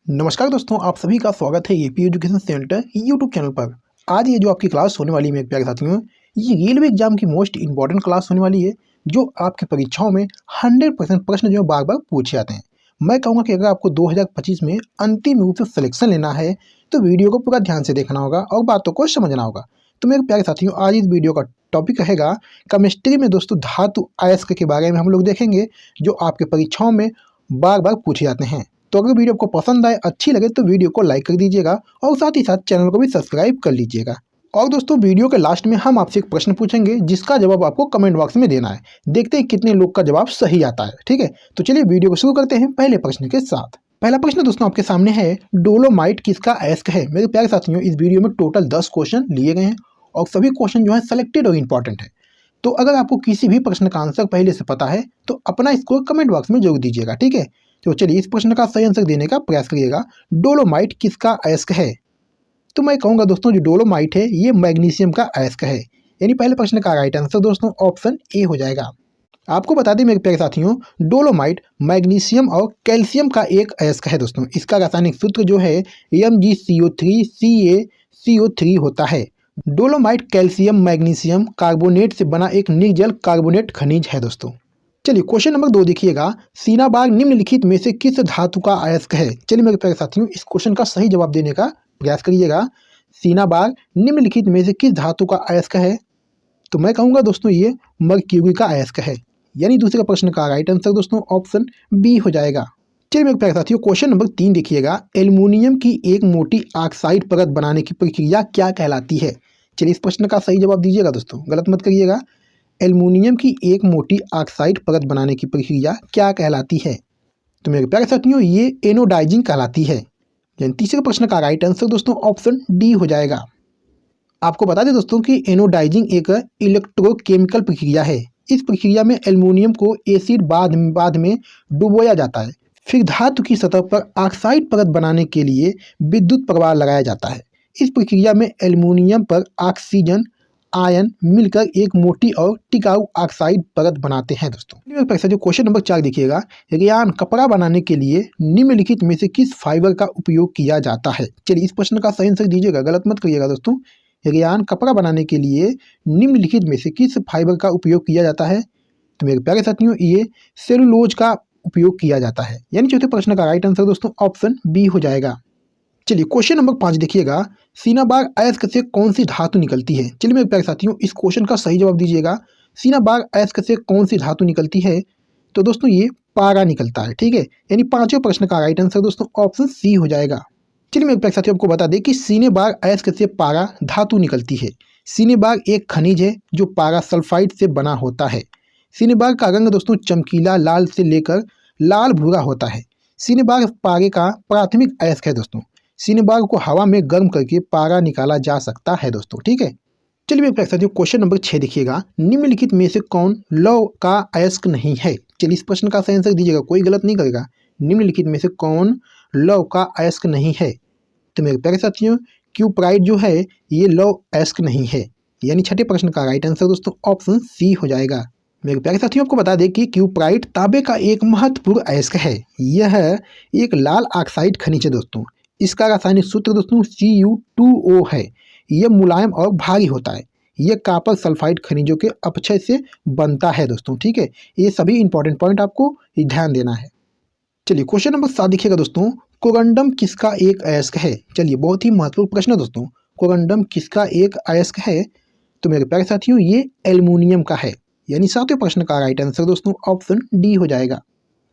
नमस्कार दोस्तों, आप सभी का स्वागत है AP education centre YouTube channel पर। आज ये जो आपकी क्लास होने वाली है मेरे प्यारे साथियों, ये रेलवे एग्जाम की मोस्ट इंपॉर्टेंट क्लास होने वाली है, जो आपकी परीक्षाओं में 100% प्रश्न जो बार बार पूछे जाते हैं। मैं कहूँगा कि अगर आपको 2025 में अंतिम रूप से सिलेक्शन लेना है तो वीडियो को पूरा ध्यान से देखना होगा और बातों को समझना होगा। तो मेरे प्यारे साथियों, आज इस वीडियो का टॉपिक रहेगा केमिस्ट्री में दोस्तों धातु अयस्क के बारे में हम लोग देखेंगे, जो आपके परीक्षाओं में बार बार पूछे जाते हैं। तो अगर वीडियो आपको पसंद आए, अच्छी लगे तो वीडियो को लाइक कर दीजिएगा और साथ ही साथ चैनल को भी सब्सक्राइब कर लीजिएगा। और दोस्तों, वीडियो के लास्ट में हम आपसे एक प्रश्न पूछेंगे जिसका जवाब आपको कमेंट बॉक्स में देना है। देखते हैं कितने लोग का जवाब सही आता है। ठीक है, तो चलिए वीडियो को शुरू करते हैं पहले प्रश्न के साथ। पहला प्रश्न दोस्तों आपके सामने है, डोलोमाइट किसका अयस्क है। मेरे प्यारे साथियों, इस वीडियो में टोटल 10 क्वेश्चन लिए गए हैं और सभी क्वेश्चन जो है सेलेक्टेड और इंपॉर्टेंट है। तो अगर आपको किसी भी प्रश्न का आंसर पहले से पता है तो अपना स्कोर कमेंट बॉक्स में जरूर दीजिएगा। ठीक है, तो चलिए इस प्रश्न का सही आंसर देने का प्रयास करिएगा। डोलोमाइट किसका अयस्क है। तो मैं कहूँगा दोस्तों, जो डोलोमाइट है ये मैग्नीशियम का अयस्क है, यानी पहले प्रश्न का राइट आंसर दोस्तों ऑप्शन ए हो जाएगा। आपको बता दें मेरे प्यारे साथियों, डोलोमाइट मैग्नीशियम और कैल्शियम का एक अयस्क है दोस्तों। इसका रासायनिक सूत्र जो है MgCO3 होता है। डोलोमाइट कैल्शियम मैग्नीशियम कार्बोनेट से बना एक निर्जल कार्बोनेट खनिज है दोस्तों। चलिए क्वेश्चन नंबर 2 देखिएगा, सीनाबाग निम्नलिखित में से किस धातु का अयस्क है। चलिए मेरे प्यारे साथियों, इस क्वेश्चन का सही जवाब देने का प्रयास करिएगा। सीनाबाग निम्नलिखित में से किस धातु का अयस्क है। तो मैं कहूँगा दोस्तों ये मरक्यूरी का अयस्क है, यानी दूसरे प्रश्न का राइट आंसर दोस्तों ऑप्शन बी हो जाएगा। चलिए मेरे प्यारे साथियों, क्वेश्चन नंबर 3 देखिएगा, एल्युमिनियम की एक मोटी ऑक्साइड परत बनाने की प्रक्रिया क्या कहलाती है। चलिए इस प्रश्न का सही जवाब दीजिएगा दोस्तों, गलत मत करिएगा। एल्युमिनियम की एक मोटी ऑक्साइड परत बनाने की प्रक्रिया क्या कहलाती है। तो मेरे प्यारे साथियों, ये एनोडाइजिंग कहलाती है। यानी तीसरे प्रश्न का राइट आंसर दोस्तों ऑप्शन डी हो जाएगा। आपको बता दें दोस्तों कि एनोडाइजिंग एक इलेक्ट्रोकेमिकल प्रक्रिया है। इस प्रक्रिया में एल्युमिनियम को एसिड बाद में डुबोया जाता है, फिर धातु की सतह पर ऑक्साइड परत बनाने के लिए विद्युत प्रवाह लगाया जाता है। इस प्रक्रिया में एल्युमिनियम पर ऑक्सीजन आयन मिलकर एक मोटी और टिकाऊ ऑक्साइड परत बनाते हैं दोस्तों। जो क्वेश्चन नंबर 4 देखिएगा, रेयान कपड़ा बनाने के लिए निम्नलिखित में से किस फाइबर का उपयोग किया जाता है। चलिए इस प्रश्न का सही आंसर दीजिएगा, गलत मत करिएगा दोस्तों। रेयान कपड़ा बनाने के लिए निम्नलिखित में से किस फाइबर का उपयोग किया जाता है। तो मेरे प्यारे साथियों, ये सेलुलोज का उपयोग किया जाता है, यानी चौथे प्रश्न का राइट आंसर दोस्तों ऑप्शन बी हो जाएगा। चलिए क्वेश्चन नंबर 5 देखिएगा, सीनाबाग अयस्क से कौन सी धातु निकलती है। चलिए मेरे प्यारे साथियों, इस क्वेश्चन का सही जवाब दीजिएगा। सीनाबाग अयस्क से कौन सी धातु निकलती है। तो दोस्तों ये पारा निकलता है। ठीक है, यानी पांचवें प्रश्न का राइट आंसर दोस्तों ऑप्शन सी हो जाएगा। चलिए मेरे प्यारे साथियों, आपको बता दें कि सीनेबाग अयस्क से पारा धातु निकलती है। सीनेबाग एक खनिज है जो पारा सल्फाइड से बना होता है। सीनेबाग का रंग दोस्तों चमकीला लाल से लेकर लाल भूरा होता है। सीनेबाग पारे का प्राथमिक अयस्क है दोस्तों। सीनेबाग को हवा में गर्म करके पारा निकाला जा सकता है दोस्तों। ठीक है, चलिए मेरे प्यारे साथियों, क्वेश्चन नंबर 6 देखिएगा, निम्नलिखित में से कौन लौह का अयस्क नहीं है। चलिए इस प्रश्न का सही आंसर दीजिएगा, कोई गलत नहीं करेगा। निम्नलिखित में से कौन लौह का अयस्क नहीं है। तो मेरे प्यारे साथियों, क्यूप्राइट जो है ये लौह अयस्क नहीं है, यानी छठे प्रश्न का राइट आंसर दोस्तों ऑप्शन सी हो जाएगा। मेरे प्यारे साथियों, आपको बता दें कि क्यूप्राइट तांबे का एक महत्वपूर्ण अयस्क है। यह एक लाल ऑक्साइड खनिज है दोस्तों। इसका रासायनिक सूत्र दोस्तों Cu2O है। यह मुलायम और भारी होता है। यह कॉपर सल्फाइड खनिजों के अपक्षय से बनता है दोस्तों। ठीक है, ये सभी इंपॉर्टेंट पॉइंट आपको ध्यान देना है। चलिए क्वेश्चन नंबर 7 देखिएगा दोस्तों, कोरंडम किसका एक अयस्क है। चलिए बहुत ही महत्वपूर्ण प्रश्न है दोस्तों, कोरंडम किसका एक अयस्क है। तो मेरे प्यारे साथियों, ये एल्युमिनियम का है, यानी सातवें प्रश्न का राइट आंसर दोस्तों ऑप्शन डी हो जाएगा।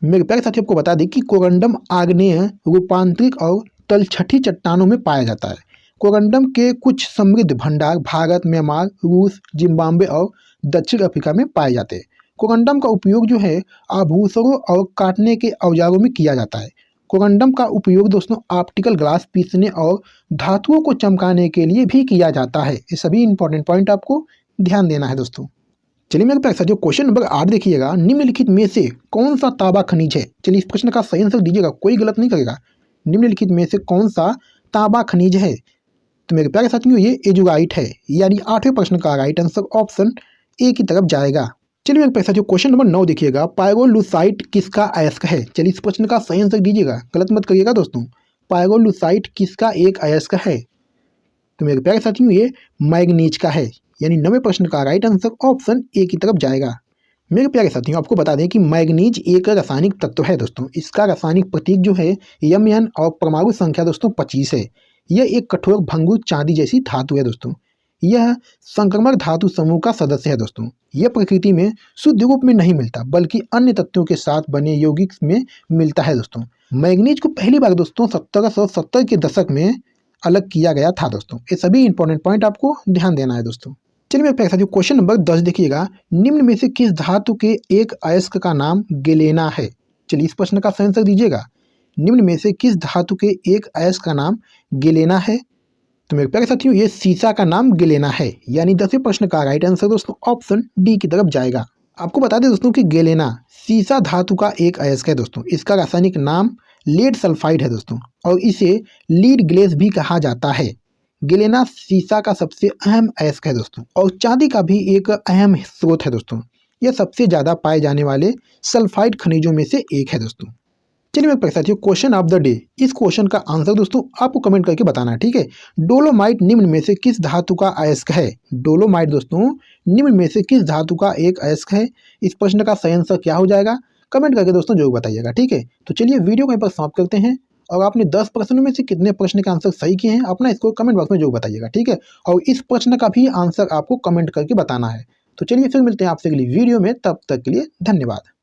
मेरे प्यारे साथियों, आपको बता दें कि कोरंडम आग्नेय रूपांतरित और तलछटी चट्टानों में पाया जाता है। कोरंडम के कुछ समृद्ध भंडार भारत, म्यांमार, रूस, जिम्बाब्वे और दक्षिण अफ्रीका में पाए जाते हैं। कोरंडम का उपयोग जो है आभूषणों और काटने के औजारों में किया जाता है। कोरंडम का उपयोग दोस्तों ऑप्टिकल ग्लास पीसने और धातुओं को चमकाने के लिए भी किया जाता है। ये सभी इंपॉर्टेंट पॉइंट आपको ध्यान देना है दोस्तों। चलिए मेरे प्यारे साथियों, क्वेश्चन नंबर 8 देखिएगा, निम्नलिखित में से कौन सा तांबा खनिज है। चलिए इस प्रश्न का सही आंसर दीजिएगा, कोई गलत नहीं करेगा। निम्नलिखित में से कौन सा तांबा खनिज है। तो मेरे प्यारे साथियों, ये एजुगाइट है, यानी आठवें प्रश्न का राइट आंसर ऑप्शन ए की तरफ जाएगा। चलिए मेरे प्यारे साथियों, क्वेश्चन नंबर 9 देखिएगा, पायरोलुसाइट किसका अयस्क है। चलिए इस प्रश्न का सही आंसर दीजिएगा, गलत मत करिएगा दोस्तों। पायरोलुसाइट किसका एक अयस्क है? तो मेरे प्यारे साथियों ये मैग्नीज का है, यानी 90 प्रश्न का राइट आंसर ऑप्शन ए की तरफ जाएगा। मेरे प्यारे साथियों आपको बता दें कि मैग्नीज एक रासायनिक तत्व है दोस्तों। इसका रासायनिक प्रतीक जो है Mn और परमाणु संख्या दोस्तों 25 है। यह एक कठोर भंगुर चांदी जैसी धातु है दोस्तों। यह संक्रमण धातु समूह का सदस्य है दोस्तों। यह प्रकृति में शुद्ध रूप में नहीं मिलता बल्कि अन्य तत्वों के साथ बने यौगिक में मिलता है दोस्तों। मैग्नीज को पहली बार दोस्तों 1770 के दशक में अलग किया गया था दोस्तों। ये सभी इंपॉर्टेंट पॉइंट आपको ध्यान देना है दोस्तों। चलिए मेरे प्यारे साथियों क्वेश्चन नंबर 10 देखिएगा, निम्न में से किस धातु के एक अयस्क का नाम गेलेना है? चलिए इस प्रश्न का सही आंसर दीजिएगा। निम्न में से किस धातु के एक अयस्क का नाम गेलेना है? तो मेरे प्यारे साथियों ये सीसा का नाम गेलेना है, यानी 10वें प्रश्न का राइट आंसर दोस्तों ऑप्शन डी की तरफ जाएगा। आपको बता दें दोस्तों कि गेलेना सीसा धातु का एक अयस्क है दोस्तों। इसका रासायनिक नाम लेड सल्फाइड है दोस्तों और इसे लीड ग्लेस भी कहा जाता है। गेलेना सीसा का सबसे अहम अयस्क है दोस्तों और चांदी का भी एक अहम स्रोत है दोस्तों। यह सबसे ज़्यादा पाए जाने वाले सल्फाइड खनिजों में से एक है दोस्तों। चलिए मेरे प्यारे साथियों क्वेश्चन ऑफ द डे, इस क्वेश्चन का आंसर दोस्तों आपको कमेंट करके बताना है, ठीक है। डोलोमाइट निम्न में से किस धातु का अयस्क है? डोलोमाइट दोस्तों निम्न में से किस धातु का एक अयस्क है? इस प्रश्न का सही आंसर क्या हो जाएगा कमेंट करके दोस्तों जरूर बताइएगा, ठीक है। तो चलिए वीडियो को यहाँ पर समाप्त करते हैं और आपने 10 प्रश्नों में से कितने प्रश्न के आंसर सही किए हैं अपना इसको कमेंट बॉक्स में जरूर बताइएगा, ठीक है। और इस प्रश्न का भी आंसर आपको कमेंट करके बताना है। तो चलिए फिर मिलते हैं आपसे अगली वीडियो में, तब तक के लिए धन्यवाद।